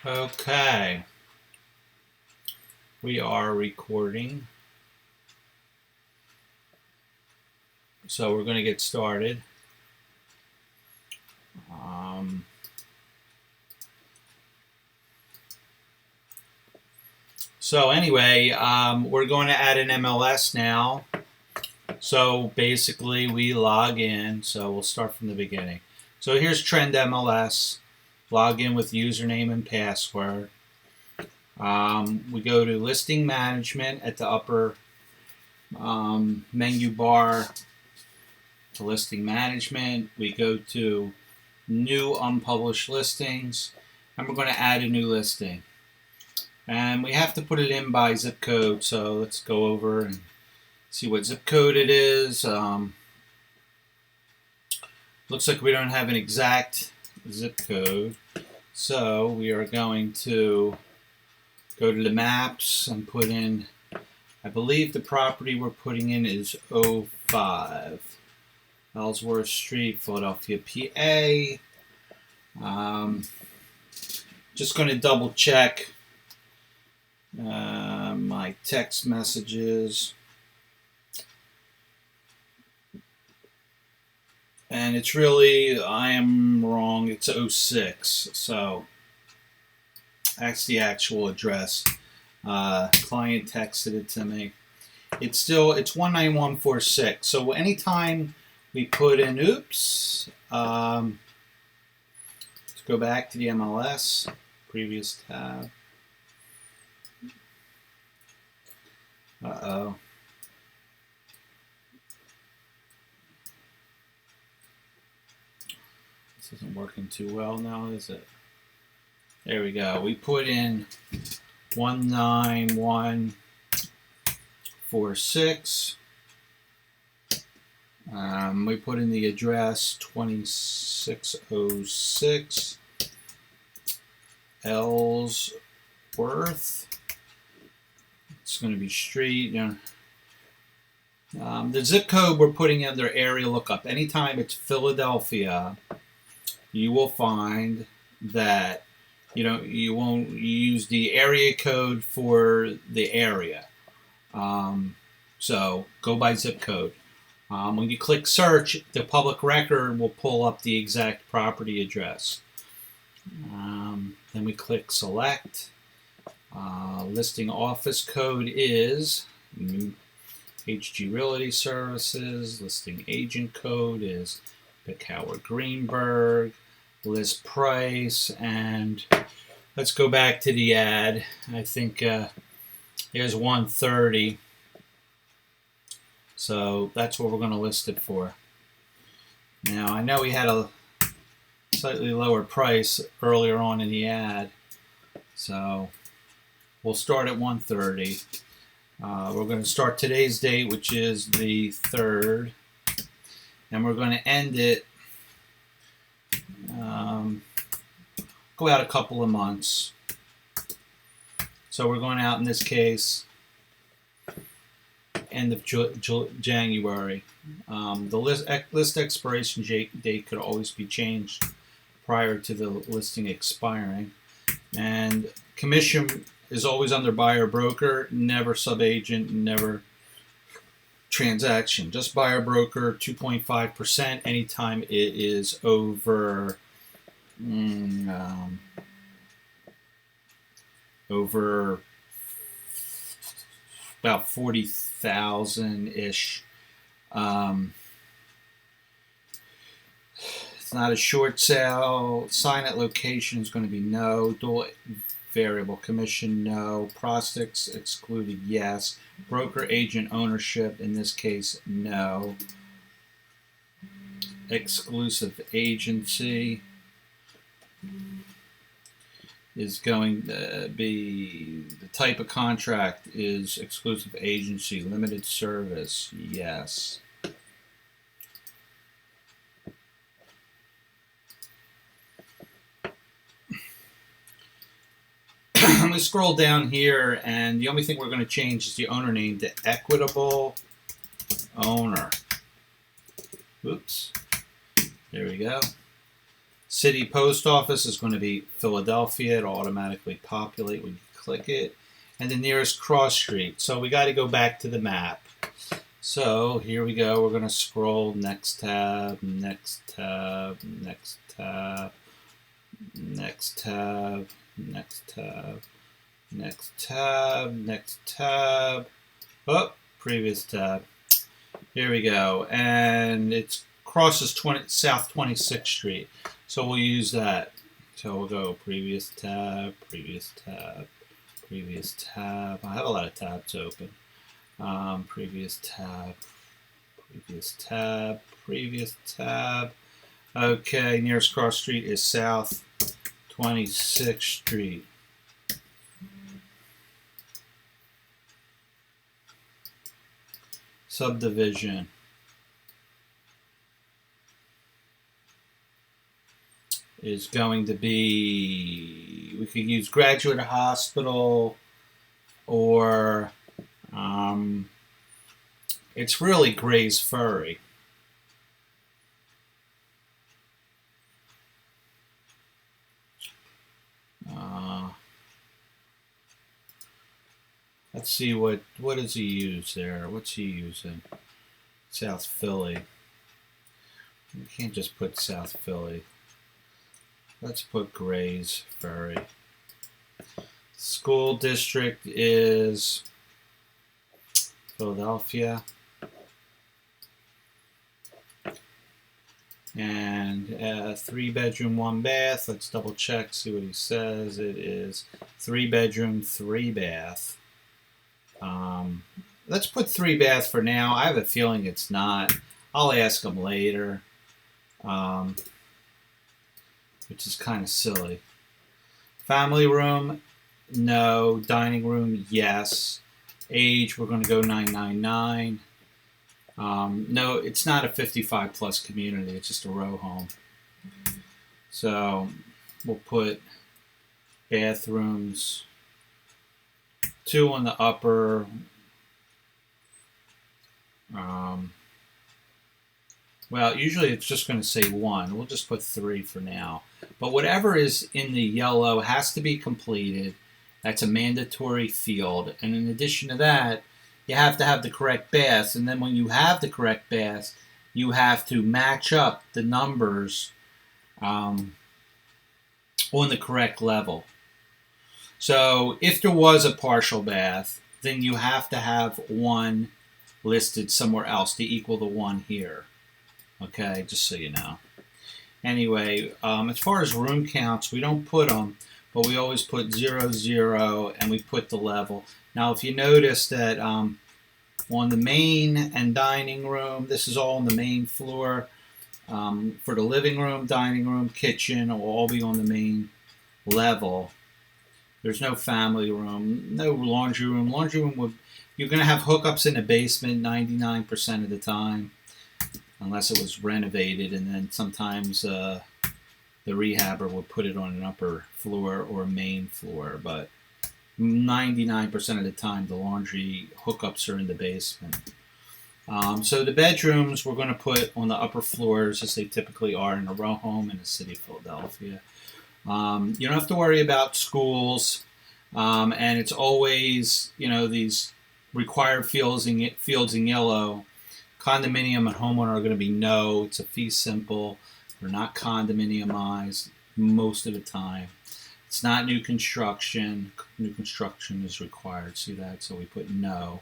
Okay, we are recording, so we're going to get started. We're going to add an MLS now. So basically, we log in. So we'll start from the beginning. So here's Trend MLS. Log in with username and password. We go to Listing Management at the upper menu bar to Listing Management. We go to New Unpublished Listings, and we're going to add a new listing. And we have to put it in by zip code, so let's go over and see what zip code it is. Looks like we don't have an exact zip code, so we are going to go to the maps and put in, I believe the property we're putting in is 05 Ellsworth Street, Philadelphia, PA. Just going to double check my text messages. And it's really, I am wrong, it's 06, so that's the actual address. Client texted it to me. It's 19146, so anytime we put in, let's go back to the MLS, previous tab. Uh-oh. This isn't working too well now, is it? There we go. We put in 19146. We put in the address 2606 Ellsworth. It's going to be street. The zip code we're putting in their area lookup. Anytime it's Philadelphia, you will find that you won't use the area code for the area. So go by zip code. When you click search, the public record will pull up the exact property address. Then we click select. Listing office code is HG Realty Services. Listing agent code is Pickauer Greenberg. List price, and let's go back to the ad. I think there's 130. So that's what we're going to list it for. Now, I know we had a slightly lower price earlier on in the ad, so we'll start at 130. We're going to start today's date, which is the 3rd, and we're going to end it, go out a couple of months. So we're going out, in this case, end of January. The list expiration date could always be changed prior to the listing expiring. And commission is always under buyer broker, never sub-agent, never transaction. Just buyer broker, 2.5% anytime it is over about 40,000-ish. It's not a short sale. Sign at location is going to be no. Dual variable commission, no. Prospects excluded, yes. Broker agent ownership, in this case, no. Exclusive agency is going to be, the type of contract is exclusive agency, limited service, yes. I'm going to scroll down here, and the only thing we're going to change is the owner name to Equitable Owner. Oops. There we go. City post office is going to be Philadelphia. It'll automatically populate when you click it. And the nearest cross street. So we got to go back to the map. So here we go. We're going to scroll next tab, next tab, next tab, next tab, next tab, next tab, next tab. Oh, previous tab. Here we go. And it crosses South 26th Street. So we'll use that. So we'll go previous tab, previous tab, previous tab. I have a lot of tabs open. Previous tab, previous tab, previous tab. Okay, nearest cross street is South 26th Street. Subdivision. Is going to be, we could use Graduate Hospital, or it's really Gray's Ferry. Let's see what does he use there? What's he using? South Philly. You can't just put South Philly. Let's put Gray's Ferry. School district is Philadelphia. And 3-bedroom, 1-bath. Let's double check, see what he says. It is 3-bedroom, 3-bath. Let's put 3-bath for now. I have a feeling it's not. I'll ask him later. Which is kind of silly. Family room, no. Dining room, yes. Age, we're going to go 999. No, it's not a 55 plus community. It's just a row home. So we'll put bathrooms, 2 on the upper. Well, usually it's just going to say 1. We'll just put 3 for now. But whatever is in the yellow has to be completed. That's a mandatory field. And in addition to that, you have to have the correct baths. And then when you have the correct baths, you have to match up the numbers on the correct level. So if there was a partial bath, then you have to have 1 listed somewhere else to equal the 1 here. Okay, just so you know. Anyway, as far as room counts, we don't put them, but we always put 0, 0, and we put the level. Now, if you notice that on the main and dining room, this is all on the main floor. For the living room, dining room, kitchen, it will all be on the main level. There's no family room, no laundry room. Laundry room you're going to have hookups in the basement 99% of the time. Unless it was renovated, and then sometimes the rehabber will put it on an upper floor or a main floor. But 99% of the time, the laundry hookups are in the basement. So the bedrooms we're going to put on the upper floors, as they typically are in a row home in the city of Philadelphia. You don't have to worry about schools, and it's always, these required fields in yellow. Condominium and homeowner are going to be no. It's a fee simple. They're not condominiumized most of the time. It's not new construction. New construction is required. See that? So we put no.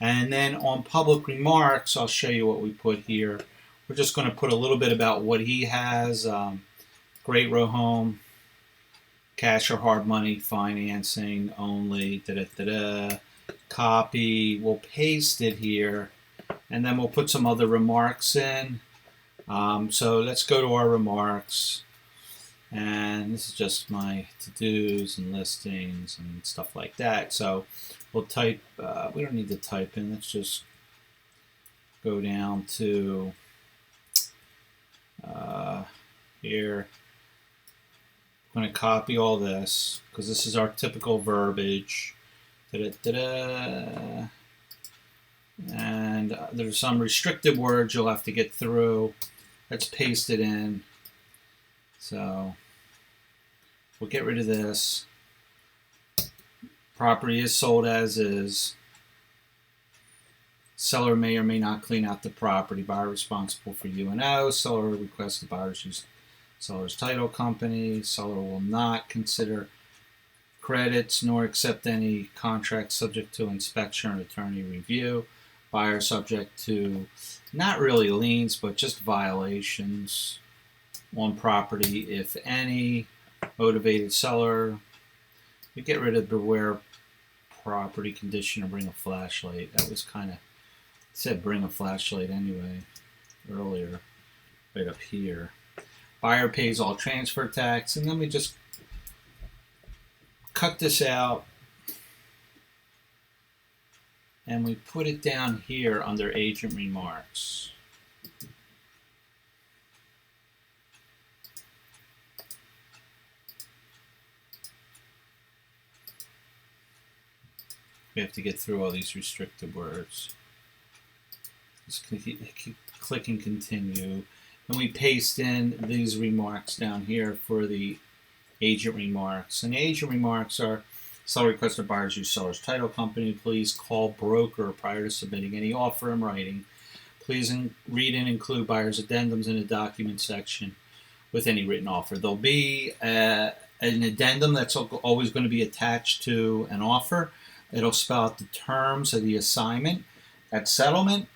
And then on public remarks, I'll show you what we put here. We're just going to put a little bit about what he has. Great row home. Cash or hard money financing only. Copy. We'll paste it here. And then we'll put some other remarks in. So let's go to our remarks. And this is just my to-dos and listings and stuff like that. So we'll type, we don't need to type in. Let's just go down to here. I'm going to copy all this because this is our typical verbiage. And there's some restricted words you'll have to get through. Let's paste it in. So we'll get rid of this. Property is sold as is. Seller may or may not clean out the property. Buyer responsible for U&O. Seller requests the buyers use seller's title company. Seller will not consider credits nor accept any contracts subject to inspection or attorney review. Buyer subject to not really liens, but just violations on property, if any. Motivated seller. We get rid of beware property condition or bring a flashlight. That was kind of said bring a flashlight anyway earlier, right up here. Buyer pays all transfer tax, and then we just cut this out and we put it down here under agent remarks. We have to get through all these restricted words. Just keep clicking continue. And we paste in these remarks down here for the agent remarks. And the agent remarks are: seller requests that buyers use seller's title company. Please call broker prior to submitting any offer in writing. Please read and include buyer's addendums in the document section with any written offer. There'll be an addendum that's always going to be attached to an offer. It'll spell out the terms of the assignment at settlement.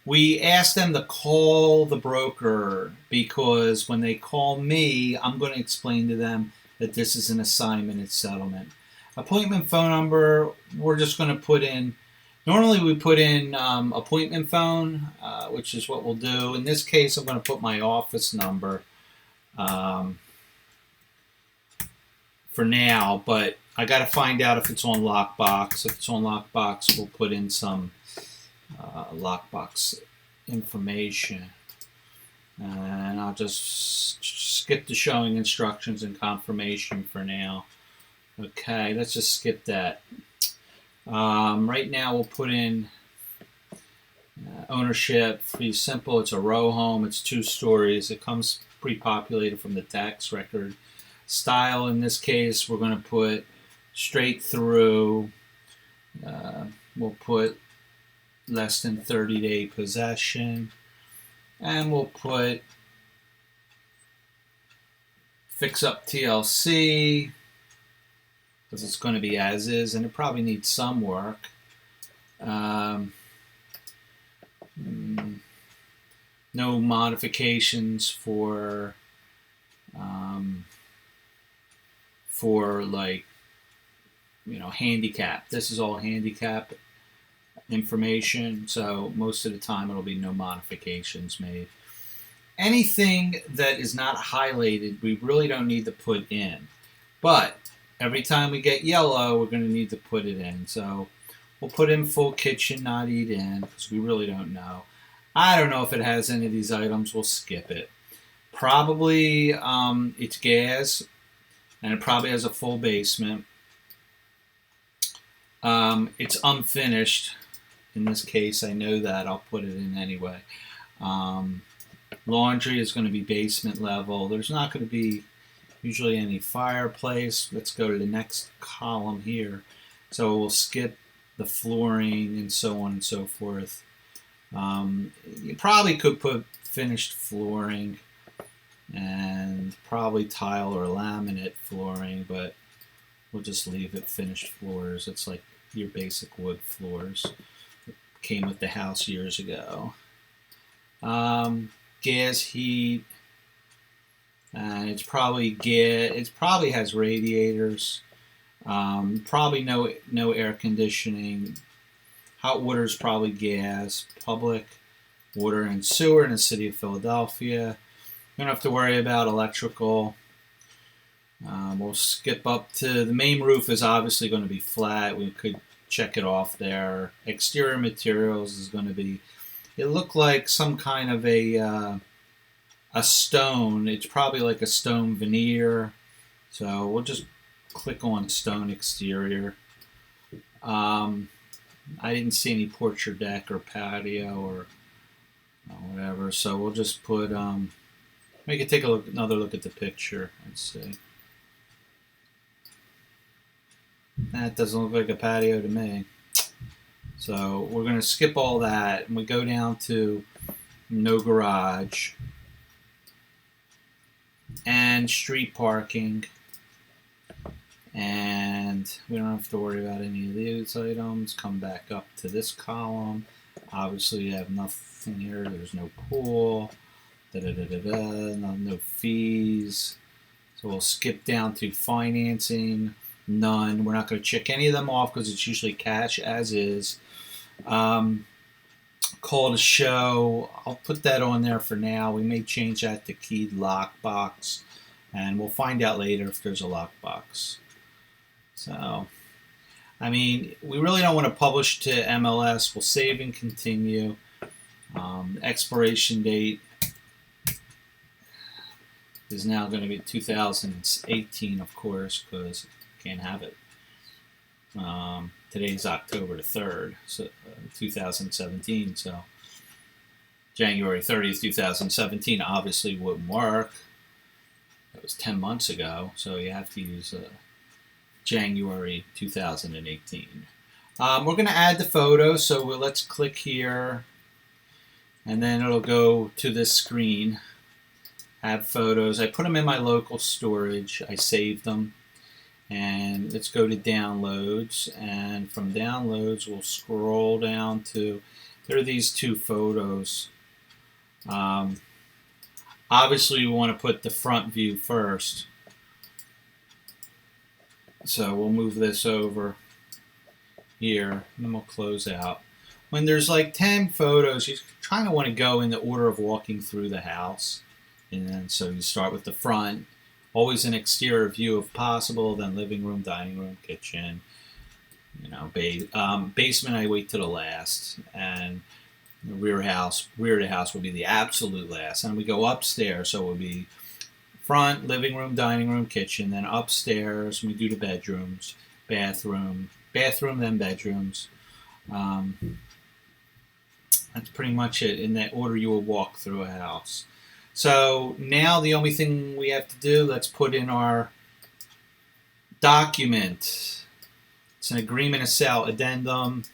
We ask them to call the broker because when they call me, I'm going to explain to them that this is an assignment at settlement. Appointment phone number, we're just going to put in, normally we put in appointment phone, which is what we'll do. In this case, I'm going to put my office number for now, but I got to find out if it's on Lockbox. If it's on Lockbox, we'll put in some Lockbox information. And I'll just skip the showing instructions and confirmation for now. Okay, let's just skip that. Right now we'll put in ownership. Pretty simple. It's a row home. It's 2 stories. It comes pre-populated from the tax record. Style, in this case, we're going to put straight through. We'll put less than 30-day possession. And we'll put fix up TLC because it's going to be as is, and it probably needs some work. No modifications for like, handicap. This is all handicap information, so most of the time it'll be no modifications made. Anything that is not highlighted, we really don't need to put in, but every time we get yellow, we're going to need to put it in. So we'll put in full kitchen, not eat in, because we really don't know. I don't know if it has any of these items. We'll skip it. Probably it's gas, and it probably has a full basement. It's unfinished. In this case, I know that. I'll put it in anyway. Laundry is going to be basement level. There's not going to be usually any fireplace. Let's go to the next column here. So we'll skip the flooring and so on and so forth. You probably could put finished flooring and probably tile or laminate flooring, but we'll just leave it finished floors. It's like your basic wood floors. It came with the house years ago. Gas heat. It's probably it probably has radiators. Probably no air conditioning. Hot water is probably gas. Public water and sewer in the city of Philadelphia. You don't have to worry about electrical. We'll skip up to the main roof is obviously going to be flat. We could check it off there. Exterior materials is going to be, it looked like some kind of a stone. It's probably like a stone veneer. So we'll just click on stone exterior. I didn't see any porch or deck or patio or whatever. So we'll just put, we can take another look at the picture. Let's see. That doesn't look like a patio to me. So we're going to skip all that, and we go down to no garage and street parking, and we don't have to worry about any of these items. Come back up to this column. Obviously, you have nothing here. There's no pool. No fees. So we'll skip down to financing. None. We're not going to check any of them off because it's usually cash as is. Call to show. I'll put that on there for now. We may change that to keyed lockbox, and we'll find out later if there's a lockbox. So, I mean, we really don't want to publish to MLS. We'll save and continue. Expiration date is now going to be 2018, of course, because you can't have it. Today's October the 3rd, so 2017. So January 30th, 2017 obviously wouldn't work. It was 10 months ago, so you have to use January 2018. We're going to add the photo, so let's click here, and then it'll go to this screen. Add photos. I put them in my local storage. I saved them. And let's go to downloads, and from downloads we'll scroll down to, there are these two photos. Obviously we want to put the front view first, so we'll move this over here, and then we'll close out. When there's like 10 photos, you kind of want to go in the order of walking through the house, and then so you start with the front. Always an exterior view if possible, then living room, dining room, kitchen, basement I wait to the last, and the rear of the house will be the absolute last. And we go upstairs, so it will be front, living room, dining room, kitchen, then upstairs, we do the bedrooms, bathroom, then bedrooms. That's pretty much it, in that order you will walk through a house. So now the only thing we have to do, let's put in our document. It's an agreement to sell addendum,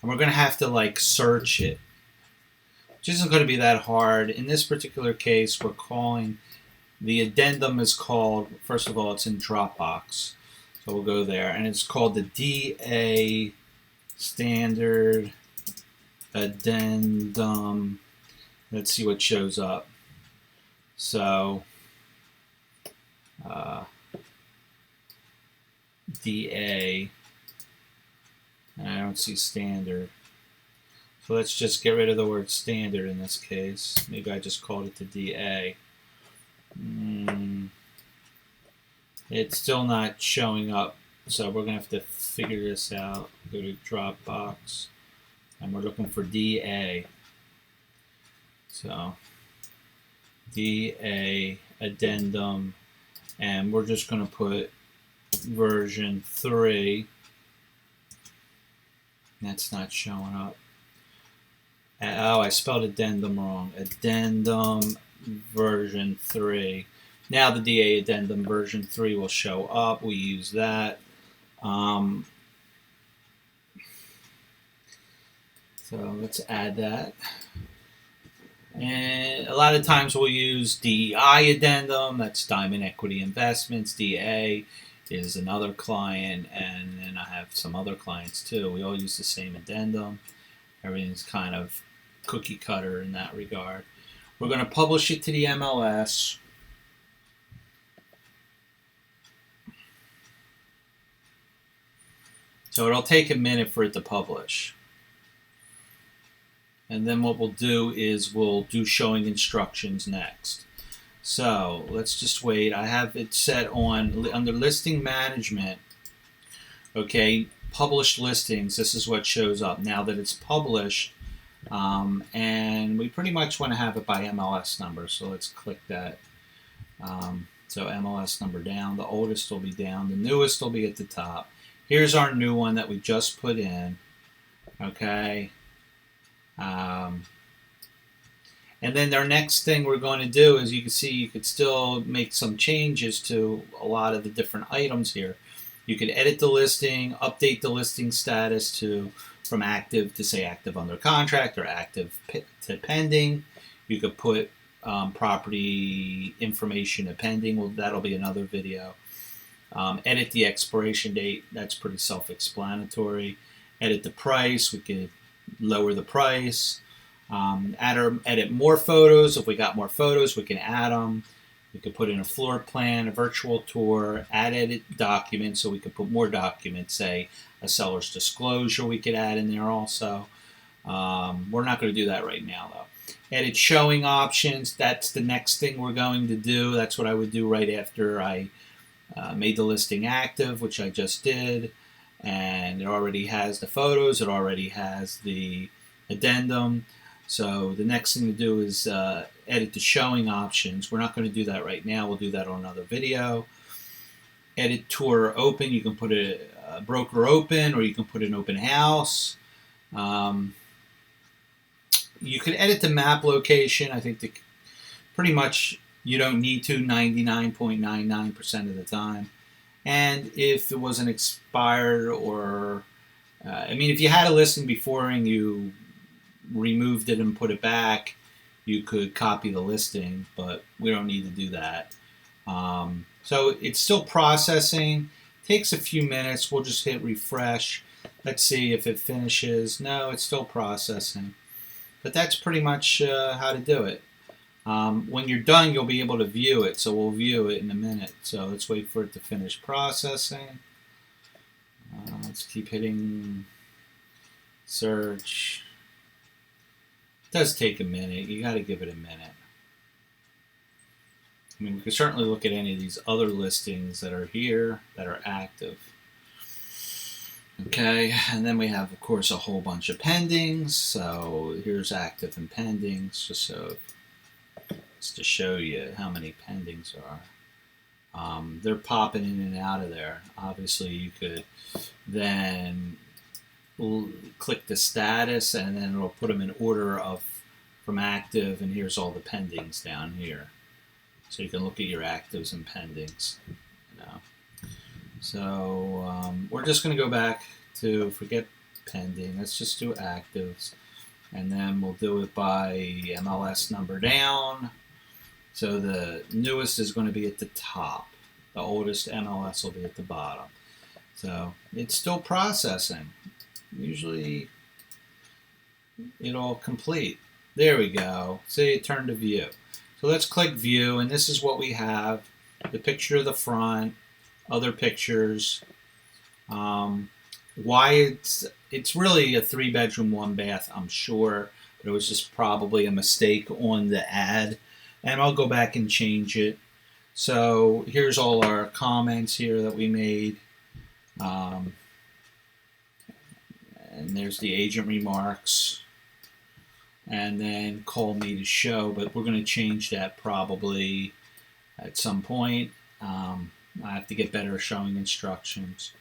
and we're going to have to like search it, which isn't going to be that hard. In this particular case, we're calling, the addendum is called, first of all, it's in Dropbox. So we'll go there, and it's called the DA Standard Addendum. Let's see what shows up. So, DA, and I don't see standard. So let's just get rid of the word standard in this case. Maybe I just called it the DA. It's still not showing up, so we're going to have to figure this out. Go to Dropbox, and we're looking for DA. So, DA addendum, and we're just going to put version 3. That's not showing up. Oh, I spelled addendum wrong. Addendum version 3. Now the DA addendum version 3 will show up. We use that. So let's add that. And a lot of times we'll use DEI addendum. That's Diamond Equity Investments. DA is another client, and then I have some other clients too. We all use the same addendum. Everything's kind of cookie cutter in that regard. We're going to publish it to the MLS. So it'll take a minute for it to publish. And then what we'll do is we'll do showing instructions next. So let's just wait. I have it set on under listing management. Okay, published listings. This is what shows up now that it's published. And we pretty much want to have it by MLS number. So let's click that. So MLS number down. The oldest will be down. The newest will be at the top. Here's our new one that we just put in. Okay. And then our next thing we're going to do is, you can see, you could still make some changes to a lot of the different items here. You could edit the listing, update the listing status from active to say active under contract or active to pending. You could put property information to pending. Well, that'll be another video. Edit the expiration date. That's pretty self-explanatory. Edit the price. We could lower the price. Edit more photos. If we got more photos, we can add them. We could put in a floor plan, a virtual tour, add edit documents, so we could put more documents, say a seller's disclosure we could add in there also. We're not going to do that right now though. Edit showing options. That's the next thing we're going to do. That's what I would do right after I made the listing active, which I just did. And it already has the photos. It already has the addendum. So the next thing to do is edit the showing options. We're not going to do that right now. We'll do that on another video. Edit tour open. You can put a broker open, or you can put an open house. You can edit the map location. I think pretty much you don't need to 99.99% of the time. And if it wasn't expired, or if you had a listing before and you removed it and put it back, you could copy the listing, but we don't need to do that. So it's still processing. Takes a few minutes. We'll just hit refresh. Let's see if it finishes. No, it's still processing. But that's pretty much how to do it. When you're done, you'll be able to view it. So we'll view it in a minute. So let's wait for it to finish processing. Let's keep hitting search. It does take a minute. You got to give it a minute. We can certainly look at any of these other listings that are here that are active. Okay, and then we have, of course, a whole bunch of pendings. So here's active and pendings, just to show you how many pendings are. They're popping in and out of there. Obviously, you could then click the status, and then it'll put them in order from active, and here's all the pendings down here. So you can look at your actives and pendings. So we're just going to go back to forget pending. Let's just do actives, and then we'll do it by MLS number down. So the newest is going to be at the top. The oldest MLS will be at the bottom. So it's still processing. Usually it'll complete. There we go. See, it turned to view. So let's click view, and this is what we have. The picture of the front, other pictures. Why it's really a 3-bedroom, 1-bath, I'm sure, but it was just probably a mistake on the ad, and I'll go back and change it. So here's all our comments here that we made, and there's the agent remarks, and then call me to show, but we're going to change that probably at some point. I have to get better showing instructions.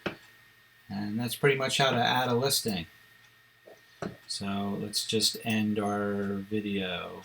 And that's pretty much how to add a listing. So let's just end our video.